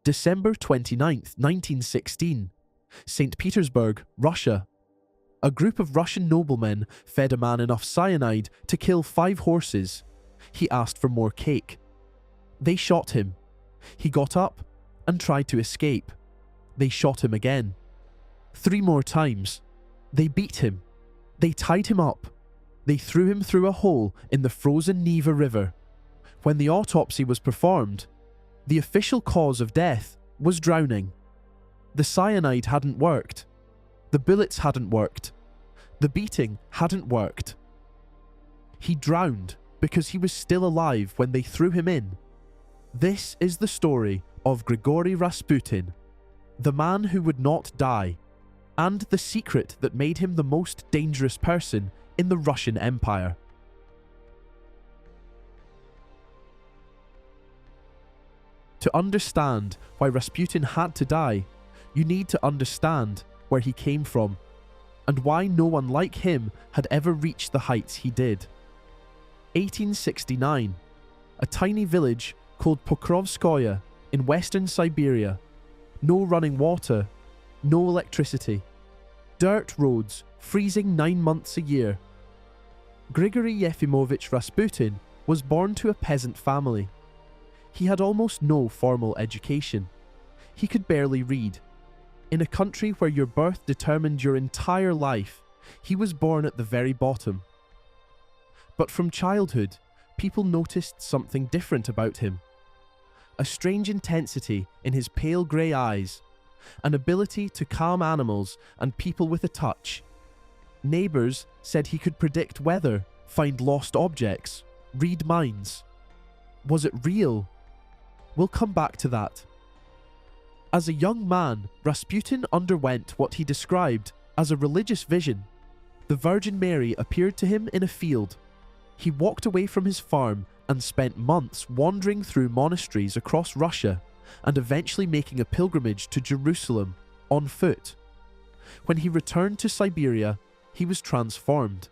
December 29th, 1916. Saint Petersburg, Russia. A group of Russian noblemen fed a man enough cyanide to kill 5 horses. He asked for more cake. They shot him. He got up and tried to escape. They shot him again. 3 more times. They beat him. They tied him up. They threw him through a hole in the frozen Neva River. When the autopsy was performed, the official cause of death was drowning. The cyanide hadn't worked. The bullets hadn't worked. The beating hadn't worked. He drowned because he was still alive when they threw him in. This is the story of Grigori Rasputin, the man who would not die, and the secret that made him the most dangerous person in the Russian Empire. To understand why Rasputin had to die, you need to understand where he came from, and why no one like him had ever reached the heights he did. 1869. A tiny village called Pokrovskoye in western Siberia. No running water, no electricity. Dirt roads, freezing 9 months a year. Grigori Yefimovich Rasputin was born to a peasant family. He had almost no formal education. He could barely read. In a country where your birth determined your entire life, he was born at the very bottom. But from childhood, people noticed something different about him. A strange intensity in his pale grey eyes, an ability to calm animals and people with a touch. Neighbours said he could predict weather, find lost objects, read minds. Was it real? We'll come back to that. As a young man, Rasputin underwent what he described as a religious vision. The Virgin Mary appeared to him in a field. He walked away from his farm and spent months wandering through monasteries across Russia and eventually making a pilgrimage to Jerusalem on foot. When he returned to Siberia, he was transformed.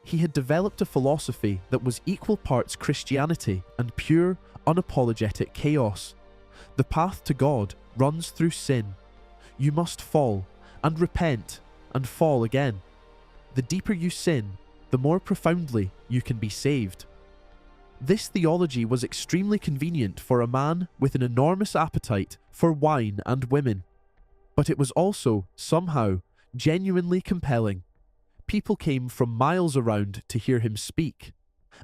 He had developed a philosophy that was equal parts Christianity and pure, unapologetic chaos. The path to God runs through sin. You must fall, and repent, and fall again. The deeper you sin, the more profoundly you can be saved. This theology was extremely convenient for a man with an enormous appetite for wine and women. But it was also, somehow, genuinely compelling. People came from miles around to hear him speak.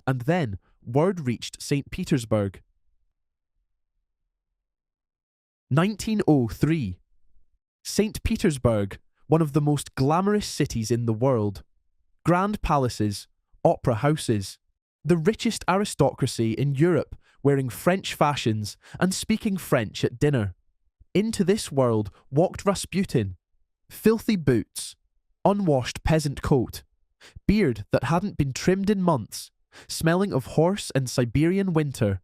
And then, word reached Saint Petersburg. 1903. Saint Petersburg, one of the most glamorous cities in the world. Grand palaces, opera houses, the richest aristocracy in Europe wearing French fashions and speaking French at dinner. Into this world walked Rasputin. Filthy boots, unwashed peasant coat, beard that hadn't been trimmed in months, smelling of horse and Siberian winter,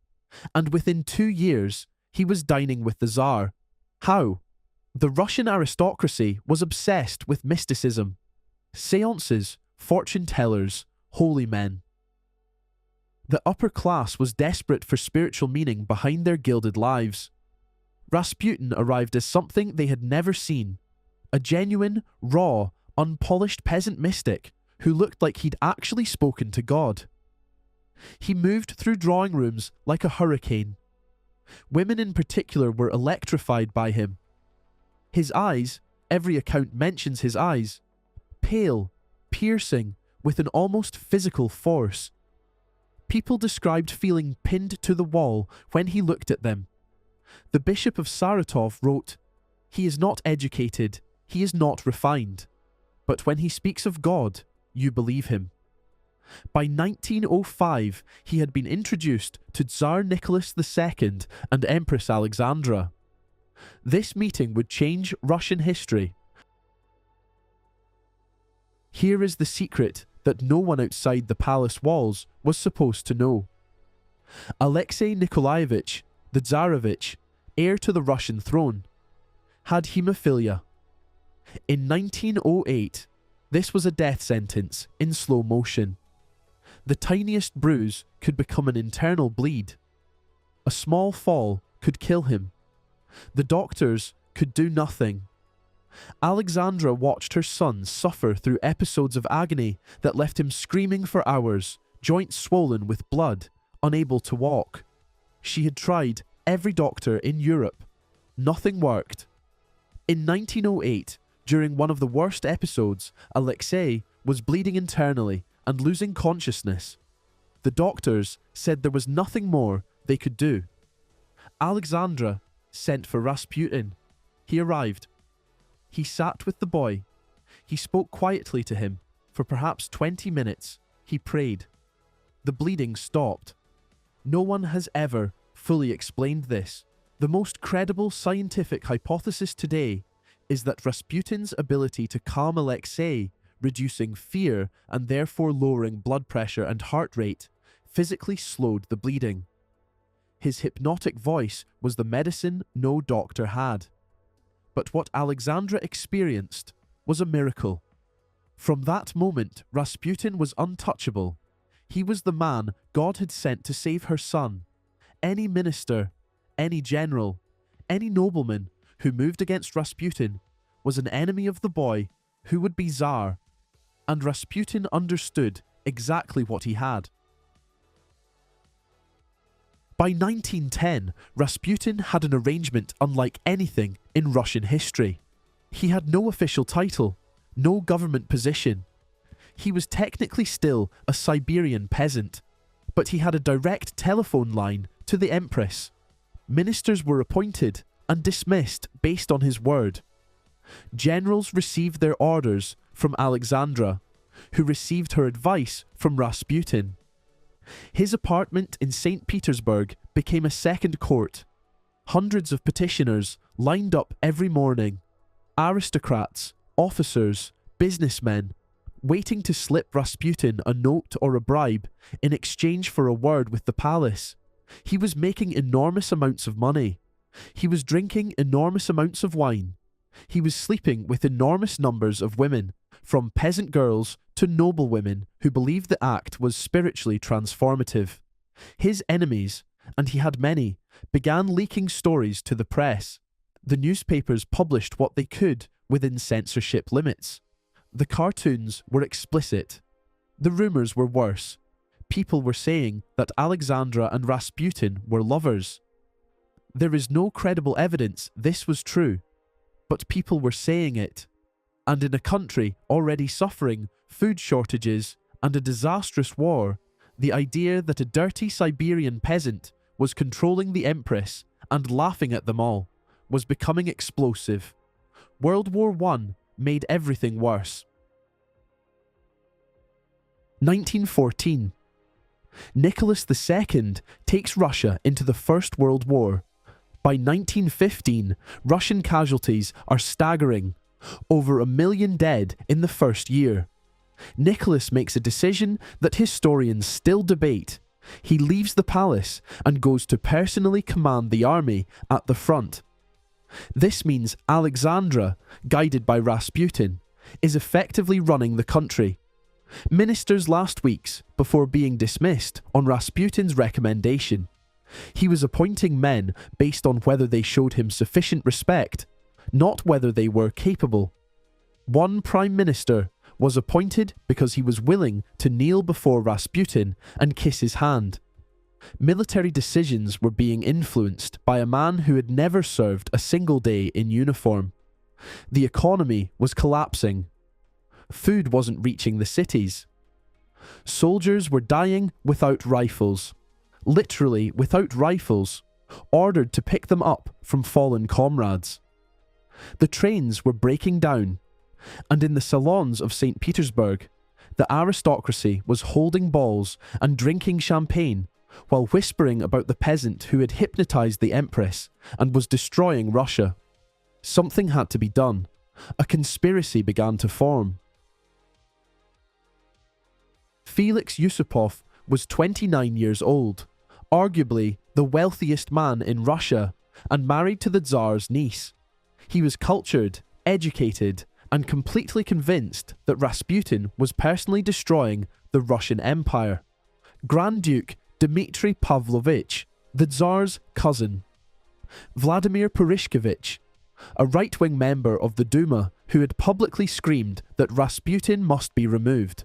and within 2 years he was dining with the Tsar. How? The Russian aristocracy was obsessed with mysticism. Seances, fortune tellers, holy men. The upper class was desperate for spiritual meaning behind their gilded lives. Rasputin arrived as something they had never seen. A genuine, raw, unpolished peasant mystic who looked like he'd actually spoken to God. He moved through drawing rooms like a hurricane. Women in particular were electrified by him. His eyes, every account mentions his eyes, pale, piercing, with an almost physical force. People described feeling pinned to the wall when he looked at them. The Bishop of Saratov wrote, "He is not educated, he is not refined, but when he speaks of God, you believe him." By 1905, he had been introduced to Tsar Nicholas II and Empress Alexandra. This meeting would change Russian history. Here is the secret that no one outside the palace walls was supposed to know. Alexei Nikolaevich, the Tsarevich, heir to the Russian throne, had haemophilia. In 1908, this was a death sentence in slow motion. The tiniest bruise could become an internal bleed. A small fall could kill him. The doctors could do nothing. Alexandra watched her son suffer through episodes of agony that left him screaming for hours, joints swollen with blood, unable to walk. She had tried every doctor in Europe. Nothing worked. In 1908, during one of the worst episodes, Alexei was bleeding internally and losing consciousness. The doctors said there was nothing more they could do. Alexandra sent for Rasputin. He arrived. He sat with the boy. He spoke quietly to him. For perhaps 20 minutes, he prayed. The bleeding stopped. No one has ever fully explained this. The most credible scientific hypothesis today is that Rasputin's ability to calm Alexei, reducing fear and therefore lowering blood pressure and heart rate, physically slowed the bleeding. His hypnotic voice was the medicine no doctor had. But what Alexandra experienced was a miracle. From that moment, Rasputin was untouchable. He was the man God had sent to save her son. Any minister, any general, any nobleman who moved against Rasputin was an enemy of the boy who would be Tsar, and Rasputin understood exactly what he had. By 1910, Rasputin had an arrangement unlike anything in Russian history. He had no official title, no government position. He was technically still a Siberian peasant, but he had a direct telephone line to the Empress. Ministers were appointed and dismissed based on his word. Generals received their orders from Alexandra, who received her advice from Rasputin. His apartment in Saint Petersburg became a second court. Hundreds of petitioners lined up every morning. Aristocrats, officers, businessmen, waiting to slip Rasputin a note or a bribe in exchange for a word with the palace. He was making enormous amounts of money. He was drinking enormous amounts of wine. He was sleeping with enormous numbers of women, from peasant girls to noble women who believed the act was spiritually transformative. His enemies, and he had many, began leaking stories to the press. The newspapers published what they could within censorship limits. The cartoons were explicit. The rumours were worse. People were saying that Alexandra and Rasputin were lovers. There is no credible evidence this was true, but people were saying it. And in a country already suffering food shortages and a disastrous war, the idea that a dirty Siberian peasant was controlling the Empress and laughing at them all was becoming explosive. World War I made everything worse. 1914. Nicholas II takes Russia into the First World War. By 1915, Russian casualties are staggering. Over 1 million dead in the first year. Nicholas makes a decision that historians still debate. He leaves the palace and goes to personally command the army at the front. This means Alexandra, guided by Rasputin, is effectively running the country. Ministers last weeks before being dismissed on Rasputin's recommendation. He was appointing men based on whether they showed him sufficient respect, not whether they were capable. One prime minister was appointed because he was willing to kneel before Rasputin and kiss his hand. Military decisions were being influenced by a man who had never served a single day in uniform. The economy was collapsing. Food wasn't reaching the cities. Soldiers were dying without rifles. Literally without rifles, ordered to pick them up from fallen comrades. The trains were breaking down, and in the salons of Saint Petersburg, the aristocracy was holding balls and drinking champagne while whispering about the peasant who had hypnotized the Empress and was destroying Russia. Something had to be done. A conspiracy began to form. Felix Yusupov was 29 years old, arguably the wealthiest man in Russia, and married to the Tsar's niece. He was cultured, educated, and completely convinced that Rasputin was personally destroying the Russian Empire. Grand Duke Dmitry Pavlovich, the Tsar's cousin. Vladimir Purishkevich, a right-wing member of the Duma who had publicly screamed that Rasputin must be removed.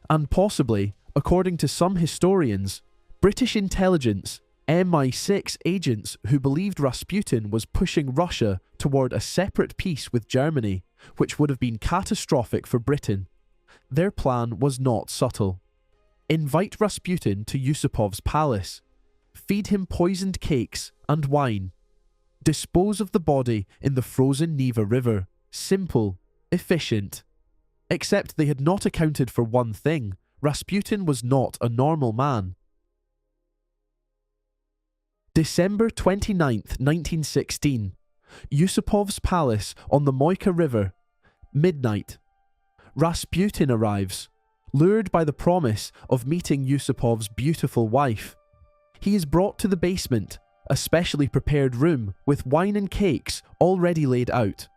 And possibly, according to some historians, British intelligence MI6 agents who believed Rasputin was pushing Russia toward a separate peace with Germany, which would have been catastrophic for Britain. Their plan was not subtle. Invite Rasputin to Yusupov's palace, feed him poisoned cakes and wine, dispose of the body in the frozen Neva River. Simple, efficient. Except they had not accounted for one thing: Rasputin was not a normal man. December 29th, 1916. Yusupov's palace on the Moika River. Midnight. Rasputin arrives, lured by the promise of meeting Yusupov's beautiful wife. He is brought to the basement, a specially prepared room with wine and cakes already laid out.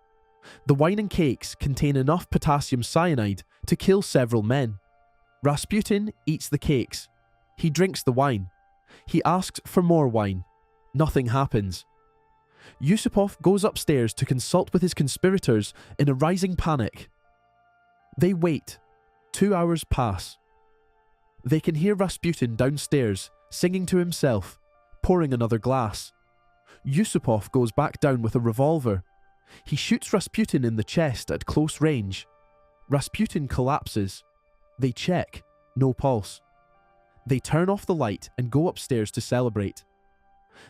The wine and cakes contain enough potassium cyanide to kill several men. Rasputin eats the cakes. He drinks the wine. He asks for more wine. Nothing happens. Yusupov goes upstairs to consult with his conspirators in a rising panic. They wait. 2 hours pass. They can hear Rasputin downstairs, singing to himself, pouring another glass. Yusupov goes back down with a revolver. He shoots Rasputin in the chest at close range. Rasputin collapses. They check. No pulse. They turn off the light and go upstairs to celebrate.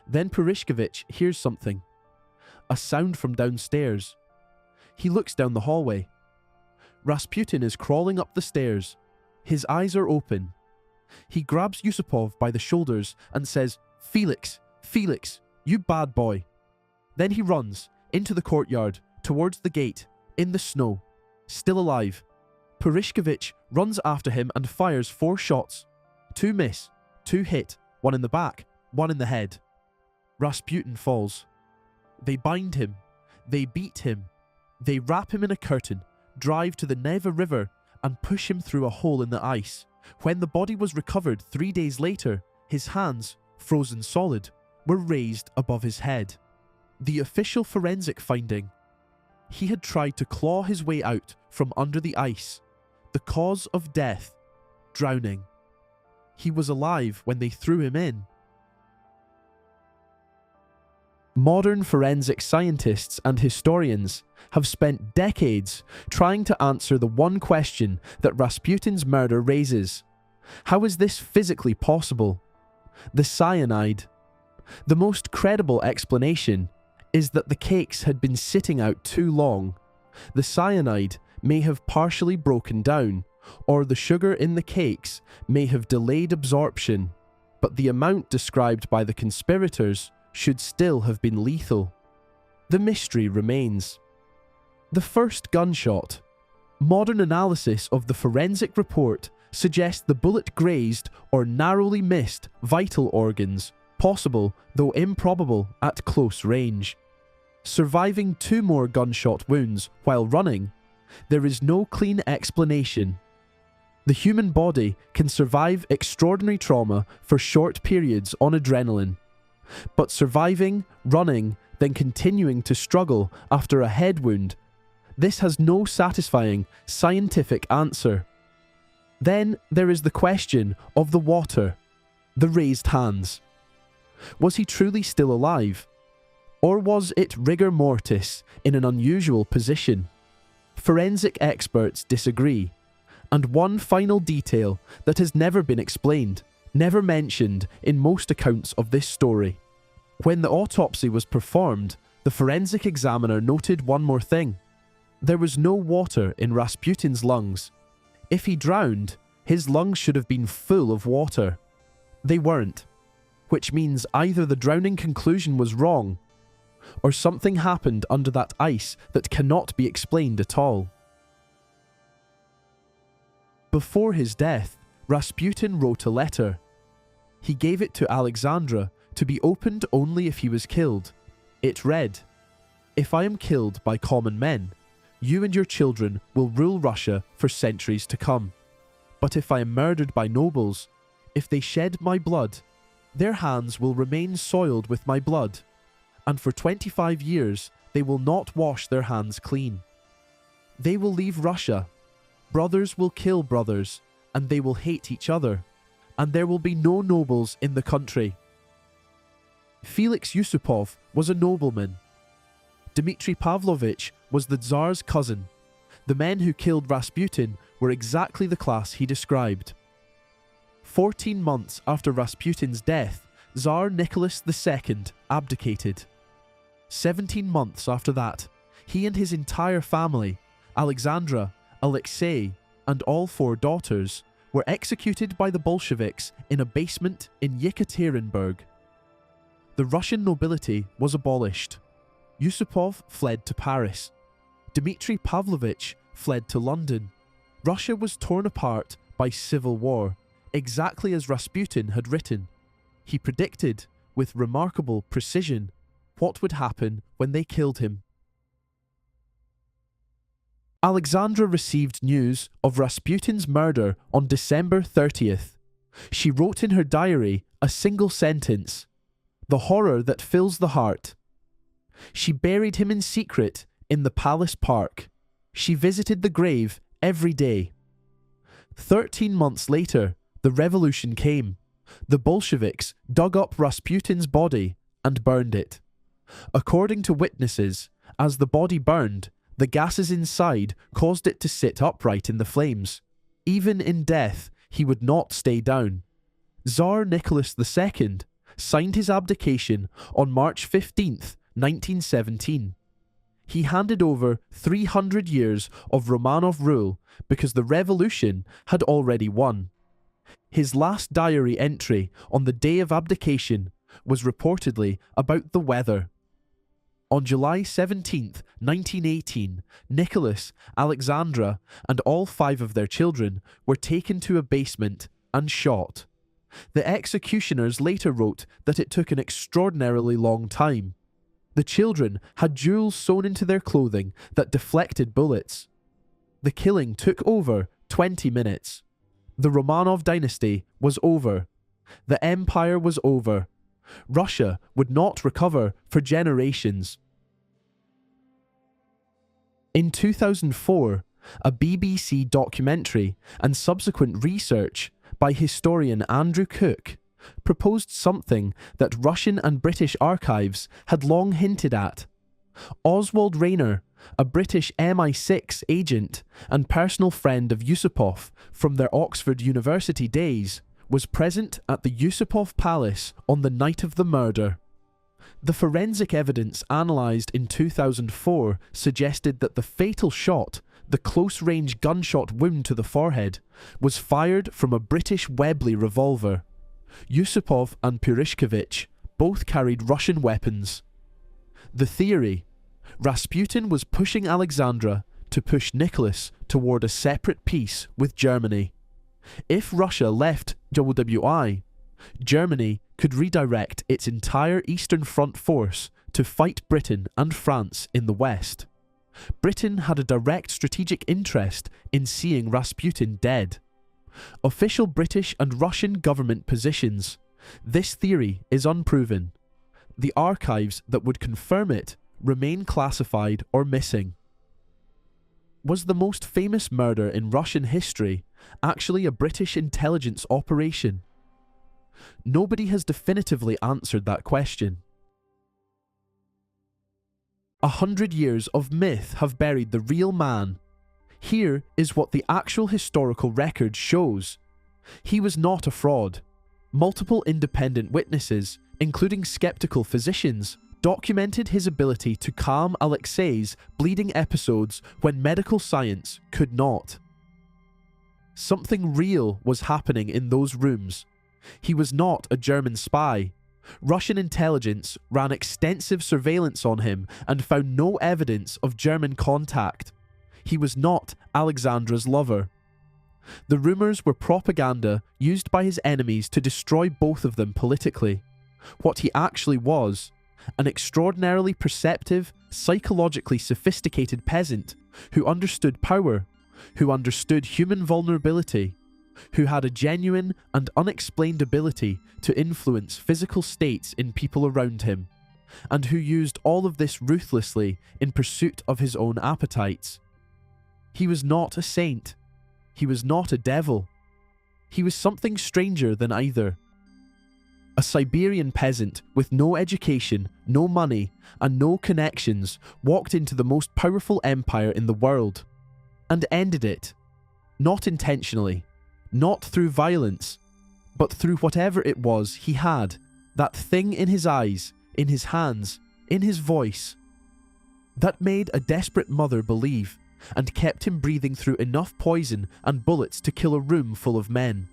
Then Purishkevich hears something. A sound from downstairs. He looks down the hallway. Rasputin is crawling up the stairs. His eyes are open. He grabs Yusupov by the shoulders and says, "Felix, Felix, you bad boy." Then he runs into the courtyard, towards the gate, in the snow, still alive. Purishkevich runs after him and fires 4 shots. 2 miss, 2 hit, 1 in the back, 1 in the head. Rasputin falls. They bind him. They beat him. They wrap him in a curtain, drive to the Neva River, and push him through a hole in the ice. When the body was recovered 3 days later, his hands, frozen solid, were raised above his head. The official forensic finding: he had tried to claw his way out from under the ice. The cause of death: drowning. He was alive when they threw him in. Modern forensic scientists and historians have spent decades trying to answer the one question that Rasputin's murder raises. How is this physically possible? The cyanide. The most credible explanation is that the cakes had been sitting out too long. The cyanide may have partially broken down, or the sugar in the cakes may have delayed absorption, but the amount described by the conspirators should still have been lethal. The mystery remains. The first gunshot. Modern analysis of the forensic report suggests the bullet grazed or narrowly missed vital organs, possible though improbable at close range. Surviving 2 more gunshot wounds while running, there is no clean explanation. The human body can survive extraordinary trauma for short periods on adrenaline. But surviving, running, then continuing to struggle after a head wound, this has no satisfying scientific answer. Then there is the question of the water, the raised hands. Was he truly still alive? Or was it rigor mortis in an unusual position? Forensic experts disagree. And one final detail that has never been explained, never mentioned in most accounts of this story. When the autopsy was performed, the forensic examiner noted one more thing. There was no water in Rasputin's lungs. If he drowned, his lungs should have been full of water. They weren't, which means either the drowning conclusion was wrong, or something happened under that ice that cannot be explained at all. Before his death, Rasputin wrote a letter. He gave it to Alexandra to be opened only if he was killed. It read, "If I am killed by common men, you and your children will rule Russia for centuries to come. But if I am murdered by nobles, if they shed my blood, their hands will remain soiled with my blood, and for 25 years they will not wash their hands clean. They will leave Russia. Brothers will kill brothers, and they will hate each other, and there will be no nobles in the country. Felix Yusupov was a nobleman. Dmitry Pavlovich was the Tsar's cousin. The men who killed Rasputin were exactly the class he described. 14 months after Rasputin's death, Tsar Nicholas II abdicated. 17 months after that, he and his entire family, Alexandra, Alexei, and all 4 daughters, were executed by the Bolsheviks in a basement in Yekaterinburg. The Russian nobility was abolished. Yusupov fled to Paris. Dmitry Pavlovich fled to London. Russia was torn apart by civil war, exactly as Rasputin had written. He predicted, with remarkable precision, what would happen when they killed him. Alexandra received news of Rasputin's murder on December 30th. She wrote in her diary a single sentence: "The horror that fills the heart." She buried him in secret in the palace park. She visited the grave every day. 13 months later, the revolution came. The Bolsheviks dug up Rasputin's body and burned it. According to witnesses, as the body burned, the gases inside caused it to sit upright in the flames. Even in death, he would not stay down. Tsar Nicholas II signed his abdication on March 15th, 1917. He handed over 300 years of Romanov rule because the revolution had already won. His last diary entry on the day of abdication was reportedly about the weather. On July 17, 1918, Nicholas, Alexandra, and all 5 of their children were taken to a basement and shot. The executioners later wrote that it took an extraordinarily long time. The children had jewels sewn into their clothing that deflected bullets. The killing took over 20 minutes. The Romanov dynasty was over. The empire was over. Russia would not recover for generations. In 2004, a BBC documentary and subsequent research by historian Andrew Cook proposed something that Russian and British archives had long hinted at. Oswald Rayner, a British MI6 agent and personal friend of Yusupov from their Oxford University days, was present at the Yusupov Palace on the night of the murder. The forensic evidence analysed in 2004 suggested that the fatal shot, the close-range gunshot wound to the forehead, was fired from a British Webley revolver. Yusupov and Purishkevich both carried Russian weapons. The theory: Rasputin was pushing Alexandra to push Nicholas toward a separate peace with Germany. If Russia left WWI, Germany could redirect its entire Eastern Front force to fight Britain and France in the West. Britain had a direct strategic interest in seeing Rasputin dead. Official British and Russian government positions. This theory is unproven. The archives that would confirm it remain classified or missing. Was the most famous murder in Russian history actually a British intelligence operation? Nobody has definitively answered that question. 100 years of myth have buried the real man. Here is what the actual historical record shows. He was not a fraud. Multiple independent witnesses, including skeptical physicians, documented his ability to calm Alexei's bleeding episodes when medical science could not. Something real was happening in those rooms. He was not a German spy. Russian intelligence ran extensive surveillance on him and found no evidence of German contact. He was not Alexandra's lover. The rumours were propaganda used by his enemies to destroy both of them politically. What he actually was: an extraordinarily perceptive, psychologically sophisticated peasant who understood power, who understood human vulnerability, who had a genuine and unexplained ability to influence physical states in people around him, and who used all of this ruthlessly in pursuit of his own appetites. He was not a saint. He was not a devil. He was something stranger than either. A Siberian peasant with no education, no money, and no connections walked into the most powerful empire in the world and ended it. Not intentionally, not through violence, but through whatever it was he had, that thing in his eyes, in his hands, in his voice, that made a desperate mother believe and kept him breathing through enough poison and bullets to kill a room full of men.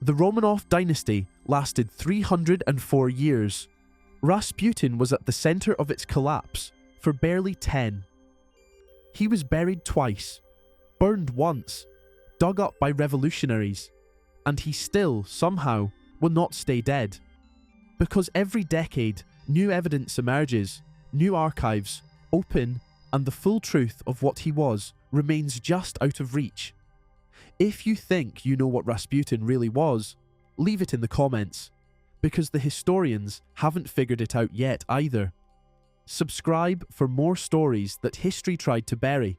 The Romanov dynasty lasted 304 years. Rasputin was at the center of its collapse for barely 10. He was buried twice, burned once, dug up by revolutionaries, and he still, somehow, will not stay dead. Because every decade, new evidence emerges, new archives open, and the full truth of what he was remains just out of reach. If you think you know what Rasputin really was, leave it in the comments, because the historians haven't figured it out yet either. Subscribe for more stories that history tried to bury.